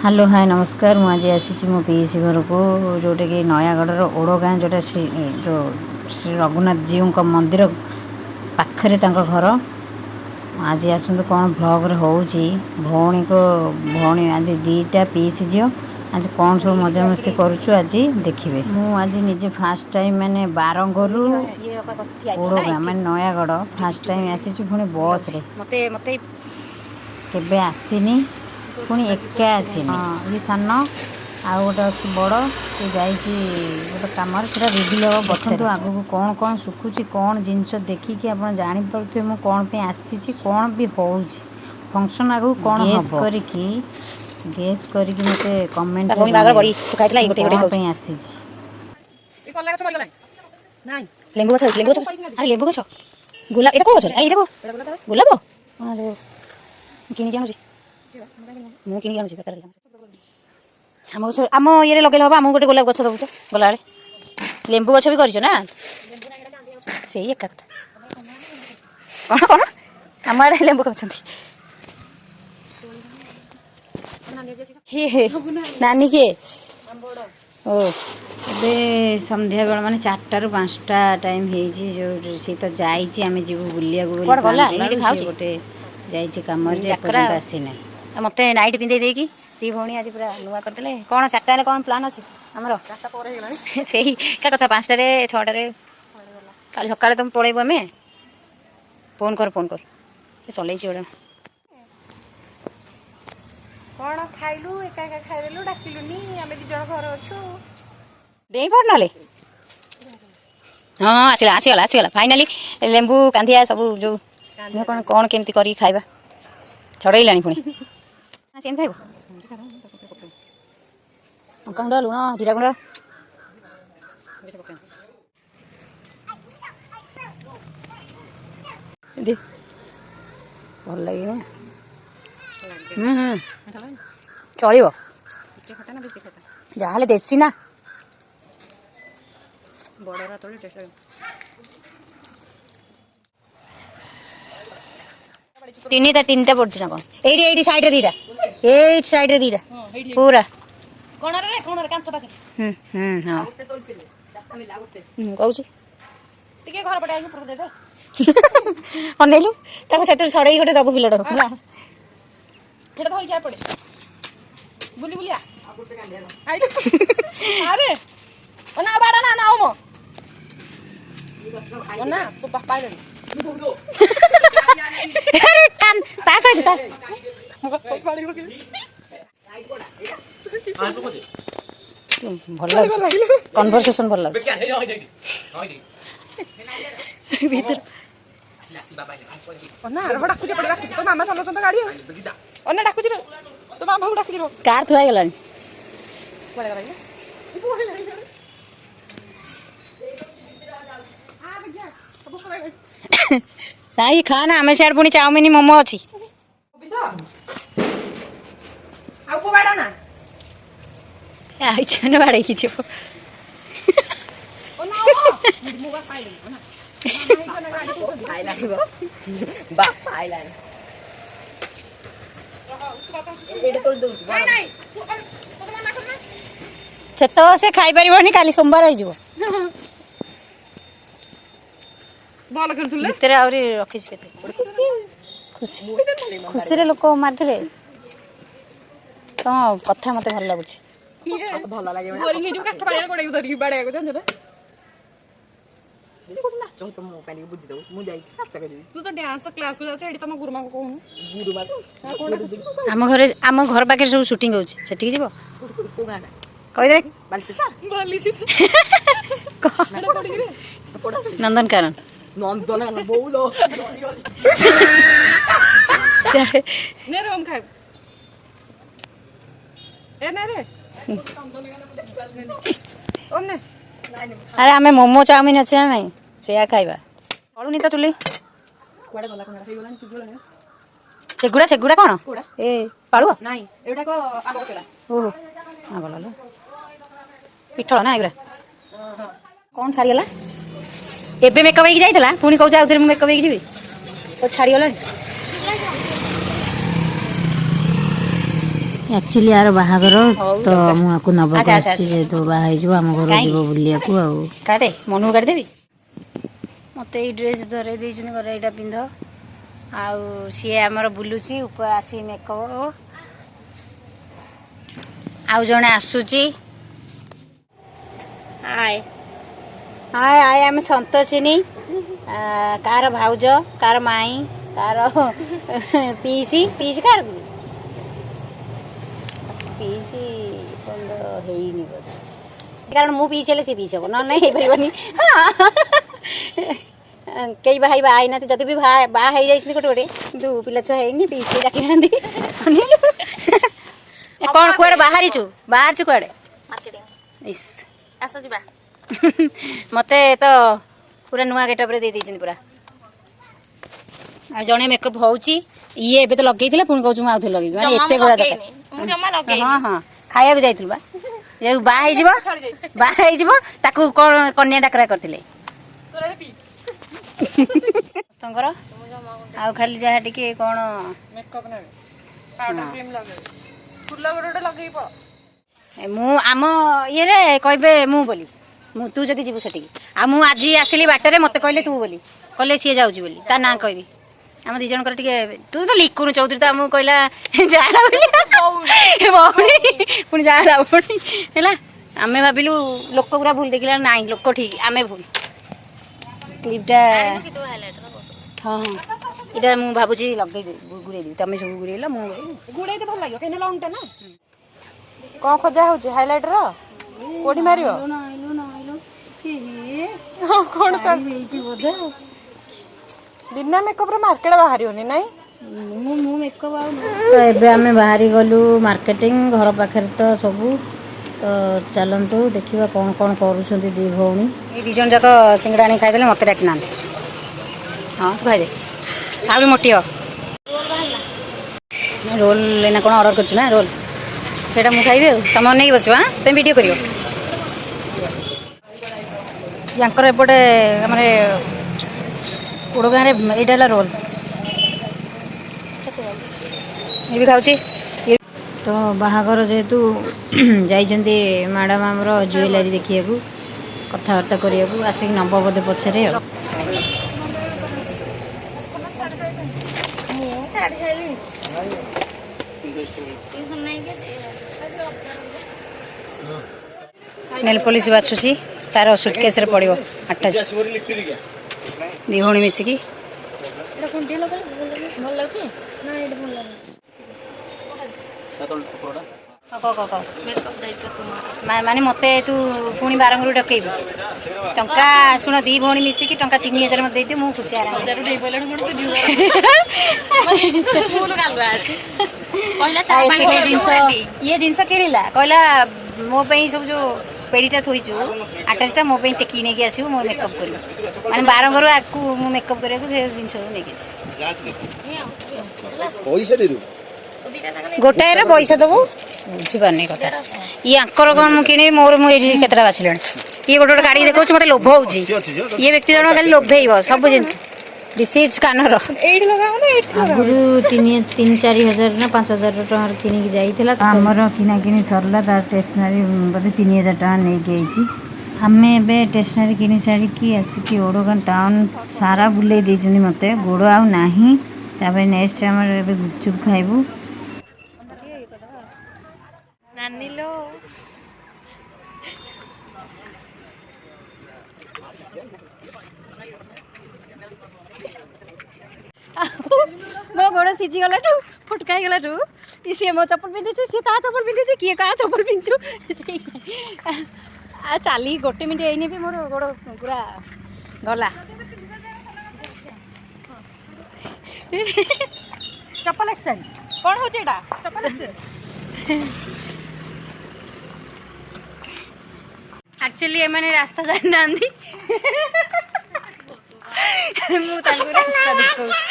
Hello hi नमस्कार मुझे आसी मो पीसी घर को जोटा कि नयागढ़ ओड़ गाँ जोटा जो श्री रघुनाथ जीव का मंदिर पाखरे घर आज आसतु कौन ब्लॉग भौणी को भौणी आज दीटा पीसी झील आज कौन सब मजा मस्ती करुचु आज देखिए मुझे निजे फास्ट टाइम मैंने बारंगर ओड़ गाँ मैंने नयागढ़ फास्ट टाइम आसी पुणी बस रे मते केबे आसीनी पुणी एका आसीनी ये सान आ गोटे अच्छी बड़ सी जा गोटे कम से रिविल हम बचतु आगू कौन कौन सुखुची कौन जिनस देखिकी आप जापे मुझे कौन पे आसी कौन भी हो फंक्शन आगू कौन गेस करके मते कमेंट आसी लेंबू गछ अरे लेंबू गछ गुलाब एटा को गछ अरे एटा गुलाब अरे किनि के आनुची मु किनि के आनुची दरकार हम गछ हम ये लगे हम हम गोटे गुलाब गछ दबु तो गला बेले लेंबू गछ भी करछ ना सेही एका कथा कोन कोन हम आड़े लेंबू गछंती हे नानी के ओ ए संध्या बेला माने 4टा रु 5टा टाइम हे जो सी तो जाई आम जीव बुलिया गोटे जाई काम आसी ना मते नाइट पिंदे देकी दी भौणी आज पूरा नुआ करदेले कोन 4टा कौन प्लान अछि हमरो 4टा पर हे गलानी सेही का कथा 5टा रे 6टा रे काल सकाळे तुम पळेबो हमें फोन कर चलै छी ओडा कौन खाइलु एका एका खाइलु डाकिलुनी आमे दी जण घर अछु देई पड़ नले हां आसीगला फाइनली लेंबू कांदिया सब जो कौन कौन केमती करी खाइबा छड़ैलानी पुणी सेम खाइबो अंका गुंडा लुण जीरा गुंडा दे भल लगे चलो जहाँ देसी ना तीन पड़ी ना कौन ये साइड दीटा ये साइड दीटा पूरा अनैलु छड़े गोटे दबु पिला बुली बुलिया अरे ना बाड़ा ना ना ओमो ना तो पापा रे अरे टान ता सहित ता भल कन्वर्सेशन भल भीतर ना रे डाकुचे पड़े डाकुचे तो मामा चलो तो गाड़ी ओना डाकुचे रे तो मामा को डाकुचे रो कार थुआ गेलानी पड़े गला नहीं खाना हमें सियार पुणी चाउमिन मोमो अच्छी बाड़े की से तो से खाई पारिबनी काली सोमवार हो भितर आहरी रखी खुशी खुशी लोक मारते तो कथा मत भल लगुच भल लागे बोरिंग जो काठ पाया गोडे धरि बाडे को जान नाच तो मो पानी बुझी दो मु जाई नाच करी तू तो डांस क्लास को जाते एडी तम गुरुमा को कहू गुरुमा आम घर पाखे सब शूटिंग होची सेठी जीवो को गाना कहि दे बालिसिस नंदनकानन नंदन बोलो ने रे हम खाए ए ने रे ओने अरे आमे मोमो चाउमिन अच्छे ना नहीं से खाइबा पड़ुनी तो चुली सेगुड़ा कौन ए पाड़ुआ नहीं एटा को आगो केला ओहो हां बोललो पिठो ना एगुड़ा कौन छाड़ी गला एबे मेकअप होई जाइतला पुनी कहू जा मेकअप होई जीवी तो छाड़ी गला ଆକ୍ଚୁଆଲି ଆର ବାହାଘର ହଉ ତ ମୁଁ ଆକୁ ନେବାକୁ ଆଚ୍ଛା, ଆଚ୍ଛା, ଆସିଛି ଆଚ୍ଛା। ଯେହେତୁ ବାହା ହେଇଯିବ ଆମ ଘରକୁ କାହିଁକି? ଯିବ ବୁଲିବାକୁ ଆଉ। କାଟେ ମନକୁ କାଟିଦେବି। ମୋତେ ଏଇ ଡ୍ରେସ୍ ଧରେଇ ଦେଇଛନ୍ତି ଘରେ ଏଇଟା ପିନ୍ଧ ଆଉ ସିଏ ଆମର ବୁଲୁଛି ଉପରେ ଆସି ମେକଅପ୍ ଆଉ ଜଣେ ଆସୁଛି ହାଏ ହାଏ ହାଏ ଆମେ ସନ୍ତୋଷିନୀ କାହାର ଭାଉଜ କାହାର ମାଇଁ କାହାର ପିଇସି ପିଇସି କାହାର ପିଇସି ପର୍ଯ୍ୟନ୍ତ ହେଇନି ବୋଧେ କାରଣ ମୁଁ ପିଇସି ହେଲେ ସେ ପିଇସି ହବ ନହେଲେ ନାହିଁ ହେଇପାରିବନି କେହି ଭାଇ ବାହା ହେଇନାହାନ୍ତି ଯଦି ବି ବାହା ହେଇଯାଇଛନ୍ତି ଗୋଟେ ଗୋଟେ କିନ୍ତୁ ପିଲା ଛୁଆ ହେଇନି ପିଇସି ଡାକି ନାହାନ୍ତି କ'ଣ କୁଆଡ଼େ ବାହାରିଛୁ କୁଆଡ଼େ ଇସ୍ ଆସ ଯିବା। ମୋତେ ତ ପୁରା ନୂଆ ଗେଟଅପ୍ରେ ଦେଇ ଦେଇଛନ୍ତି ପୁରା ଆଉ ଜଣେ ମେକଅପ୍ ହେଉଛି ଇଏ ଏବେ ତ ଲଗେଇଥିଲା ପୁଣି କହୁଛୁ ମୁଁ ଆଉଥରେ ଲଗେଇବି ମାନେ ଏତେ ଗୋଡ଼ା ଦରକାର ହଁ ହଁ ଖାଇବାକୁ ଯାଇଥିଲୁ ବା ଯେଉଁ ବାହା ହେଇଯିବ ତାକୁ କ'ଣ କନ୍ୟା ଡାକରା କରିଥିଲେ ସମସ୍ତଙ୍କର ଆଉ ଖାଲି ଯାହା ଟିକେ କ'ଣ ମେକଅପ୍ ନେବେ ପାଉଡର କ୍ରିମ୍ ଲଗେଇବେ ଫୁଲ ଗୋଟେ ଲଗେଇକି ପଳ ମୁଁ ଆମ ଇଏରେ କହିବେ ମୁଁ ବୋଲି ମୁଁ ତୁ ଯଦି ଯିବୁ ସେଠିକି ଆଉ ମୁଁ ଆଜି ଆସିଲି ବାଟରେ ମୋତେ କହିଲେ ତୁ ବୋଲି କହିଲେ ସିଏ ଯାଉଛି ବୋଲି ତା ନାଁ କହିବି ଆମ ଦୁଇ ଜଣଙ୍କର ଟିକେ ତୁ ତ ଲିକୁନୁ ଚୌଧୁରୀ ତ ଆମକୁ କହିଲା ଯାଆନା ବୋଲି ଭଉଣୀ ପୁଣି ଯାଆନା ଭଉଣୀ ହେଲା ଆମେ ଭାବିଲୁ ଲୋକ ପୁରା ଭୁଲ ଦେଖିଲା ନାଇଁ ଲୋକ ଠିକ ଆମେ ଭୁଲ କ୍ଲିପ୍ଟା ହଁ ହଁ ଏଇଟା ମୁଁ ଭାବୁଛି ଲଗେଇଦେବି ଗୁଡ଼େଇଦେବି ତମେ ସବୁ ଗୁଡ଼େଇଲ ମୁଁ ଗୁଡେଇତେ ଭଲ ଲାଗିବ କାହିଁକି ଲଙ୍ଗଟା ନା କ'ଣ ଖୋଜା ହଉଛି ହାଇଲାଇଟର କୋଉଠି ମାରିବ କ'ଣ ହେଇଛି ବୋଧେ ବିନା ମେକଅପ୍ରେ ମାର୍କେଟ ବାହାରିବନି ନାଇଁ ତ ଏବେ ଆମେ ବାହାରି ଗଲୁ ମାର୍କେଟିଂ ଘର ପାଖରେ ତ ସବୁ ତ ଚାଲନ୍ତୁ ଦେଖିବା କ'ଣ କ'ଣ କରୁଛନ୍ତି ଦୁଇ ଭଉଣୀ ଏଇ ଦୁଇ ଜଣ ଯାକ ସିଙ୍ଗଡ଼ା ଆଣି ଖାଇଦେଲେ ମୋତେ ଡାକିନାହାନ୍ତି ହଁ ତୁ ଖାଇଦେ ଆହୁରି ମୋଟି ହ ରୋଲ୍ ଏଇନା କ'ଣ ଅର୍ଡ଼ର କରୁଛୁ ନା ରୋଲ୍ ସେଇଟା ମୁଁ ଖାଇବି ଆଉ ତମ ନେଇକି ବସିବ ତମେ ଭିଡ଼ିଓ କରିବ ୟାଙ୍କର ଏପଟେ ଆମର ଓଡ଼ଗାଁରେ ଏଇଟା ହେଲା ରୋଲ୍ ଇଏ ବି ଖାଉଛି ତ ବାହାଘର ଯେହେତୁ ଯାଇଛନ୍ତି ମ୍ୟାଡ଼ାମ୍ ଆମର ଜୁଏଲାରୀ ଦେଖିବାକୁ କଥାବାର୍ତ୍ତା କରିବାକୁ ଆସିକି ନେବ ବୋଧେ ପଛରେ ଆଉ ନେଲ୍ ପଲିସ୍ ବାଛୁଛି ତାର ସୁଟକେସ୍ରେ ପଡ଼ିବ 28 ଦୁଇ ଭଉଣୀ ମିଶିକି ମାନେ ମୋତେ ତୁ ପୁଣି ବାରଙ୍ଗରୁ ଡକେଇବୁ ଟଙ୍କା ଶୁଣ ଦୁଇ ଭଉଣୀ ମିଶିକି ଟଙ୍କା 3000 ମୋତେ ଦେଇଦିଅ ମୁଁ ଖୁସି ଆରାମ ଇଏ ଜିନିଷ କିଣିଲା କହିଲା ମୋ ପାଇଁ ସବୁ ଯେଉଁ ପେଡ଼ିଟା ଥୋଇଛୁ 28ଟା ମୋ ପାଇଁ ଟେକି ନେଇକି ଆସିବୁ ମୋ ମେକଅପ୍ କରିବୁ ମାନେ ବାରଙ୍ଗରୁ ଆକୁ ମୁଁ ମେକଅପ୍ କରିବାକୁ ସେ ଜିନିଷ ସବୁ ନେଇକି ଆସିବି ଗୋଟାଏର ପଇସା ଦେବୁ ବୁଝିପାରୁନି କଥା ଇଏ ଆଙ୍କର କ'ଣ ମୁଁ କିଣିବି ମୋର ମୁଁ ଏଇଠି କେତେଟା ବାଛିଲିଣି ଇଏ ଗୋଟେ ଗାଡ଼ି ଦେଖାଉଛି ମୋତେ ଲୋଭ ହେଉଛି ଇଏ ବ୍ୟକ୍ତି ଜଣକ ଖାଲି ଲୋଭେଇବ ସବୁ ଜିନିଷ ଡିସିଜ୍ କାନର ଆଗରୁ 3-4 ହଜାର ନା 5,000 ଟଙ୍କାର କିଣିକି ଯାଇଥିଲା ଆମର କିଣାକିଣି ସରିଲା ତାର ଷ୍ଟେସନାରୀ ବୋଧେ 3,000 ଟଙ୍କା ନେଇକି ଆଇଛି ଆମେ ଏବେ ଷ୍ଟେସନାରୀ କିଣି ସାରିକି ଆସିକି ଓଡ଼ଗାଁ ଟାଉନ୍ ସାରା ବୁଲେଇ ଦେଇଛନ୍ତି ମୋତେ ଗୋଡ଼ ଆଉ ନାହିଁ ତାପରେ ନେକ୍ସଟ ଆମର ଏବେ ଗୁପଚୁପ୍ ଖାଇବୁ ନାନିଲୋ ମୋ ଗୋଡ଼ ସିଝିଗଲାଠୁ ଫୁଟକା ହେଇଗଲାଠୁ ସିଏ ମୋ ଚପଲ ପିନ୍ଧିଛି ସିଏ ତା ଚପଲ ପିନ୍ଧିଛି କିଏ କାହା ଚପଲ ପିନ୍ଧୁଛୁ ଆଉ ଚାଲିକି 1 ମିନିଟ୍ ହେଇନି ବି ମୋର ଗୋଡ଼ ପୁରା ଗଲା ଚପଲ ଏକ୍ସଚେଞ୍ଜ କ'ଣ ହେଉଛି ଏଇଟା ଚପଲ ଏକ୍ସଚେଞ୍ଜ ଆକ୍ଚୁଆଲି ଏମାନେ ରାସ୍ତା ଜାଣିନାହାନ୍ତି ମୁଁ ତାଙ୍କୁ ରାସ୍ତା ଦେଖାଉଛି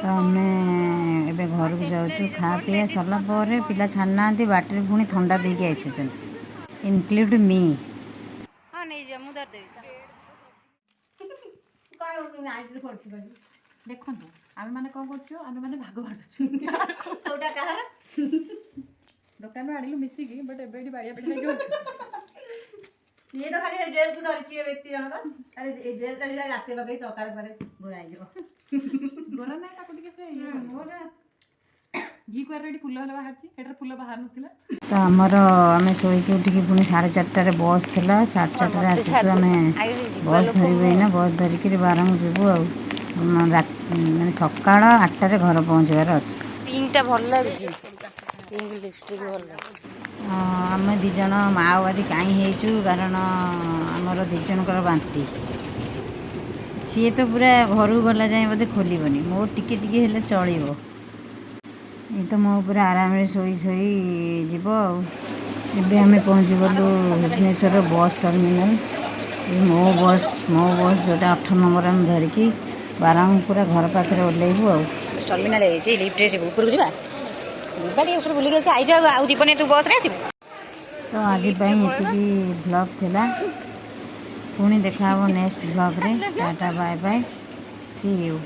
ତ ଆମେ ଏବେ ଘରକୁ ଯାଉଛୁ ଖାଆ ପିଇବା ସରିଲା ପରେ ପିଲା ଛାଡ଼ିନାହାନ୍ତି ବାଟରେ ପୁଣି ଥଣ୍ଡା ଦେଇକି ଆସିଛନ୍ତି ଇନକ୍ଲୁଡ୍ ମି ହଁ ନେଇଯିବା ମୁଁ ଧରିଦେବି ଦେଖନ୍ତୁ ଆମେ ମାନେ କ'ଣ କରୁଛୁ ଆମେ ମାନେ ଭାଗ ବାଣ୍ଟୁଛୁ କୋଉଟା କାହାର ଦୋକାନରୁ ଆଣିଲୁ ମିଶିକି ବଟ୍ ଏବେ ଏଠି ବାଡ଼ିଆ ପିଟା ହେଇକି ଇଏ ତ ଖାଲି ଡ୍ରେସ୍କୁ ଧରିଛି ଏ ବ୍ୟକ୍ତି ଜଣକ ଖାଲି ଏ ଡ୍ରେସ୍ ଖାଲି ରାତି ଲଗେଇ ସକାଳ ପରେ ଗୋରା ହେଇଯିବ ଗୋରା ନାହିଁ ତାକୁ ଟିକେ ସେ ଘି କୁଆର ଏଠି ଫୁଲ ହେଲେ ବାହାରିଛି ଏଠାରେ ଫୁଲ ବାହାରୁ ନଥିଲା। ତ ଆମର ଆମେ ଶୋଇକି ଉଠିକି ପୁଣି 4:30ରେ ବସ୍ ଥିଲା 4:30ରେ ଆସିଛୁ ଆମେ ବସ୍ ଧରିବୁ ଏଇନା ବସ୍ ଧରିକିରି ବାରଙ୍ଗ ଯିବୁ ଆଉ ମାନେ ସକାଳ 8ଟାରେ ଘର ପହଞ୍ଚିବାର ଅଛି। ପିଙ୍କଟା ଭଲ ଲାଗୁଛି ପିଙ୍କ ଲିପଷ୍ଟିକ୍ ଭଲ ଲାଗୁଛି। ଆମେ ଦୁଇ ଜଣ ମାଓବାଦୀ କାହିଁ ହେଇଛୁ କାରଣ ଆମର ଦୁଇ ଜଣଙ୍କର ବାନ୍ତି ସିଏ ତ ପୁରା ଘରକୁ ଗଲା ଯାଏଁ ବୋଧେ ଖୋଲିବନି ମୋ ଟିକେ ଟିକେ ହେଲେ ଚଳିବ ଏ ତ ମୋ ଉପରେ ଆରାମରେ ଶୋଇ ଶୋଇ ଯିବ ଆଉ। ଏବେ ଆମେ ପହଞ୍ଚିଗଲୁ ଭୁବନେଶ୍ୱର ବସ୍ ଟର୍ମିନାଲ ମୋ ବସ୍ ଯେଉଁଟା 8 ନମ୍ବର ଆମେ ଧରିକି ବାରଙ୍ଗ ପୁରା ଘର ପାଖରେ ଓହ୍ଲେଇବୁ ଆଉ। ଟର୍ମିନାଲ ହେଇଛି ଲିଫ୍ଟରେ ଯିବୁ ଉପରକୁ ଯିବା ଟିକେ ଉପରୁ ବୁଲିକି ଅଛି ଆଇଛୁ ଆଉ ଯିବନି ତୁ ବସ୍ରେ ଆସିବୁ। ତ ଆଜି ପାଇଁ ଏତିକି ବ୍ଲଗ୍ ଥିଲା ପୁଣି ଦେଖା ହେବ ନେକ୍ସଟ ବ୍ଲଗ୍ରେ ଟାଟା ବାଏ ବାଏ ସି ୟୁ।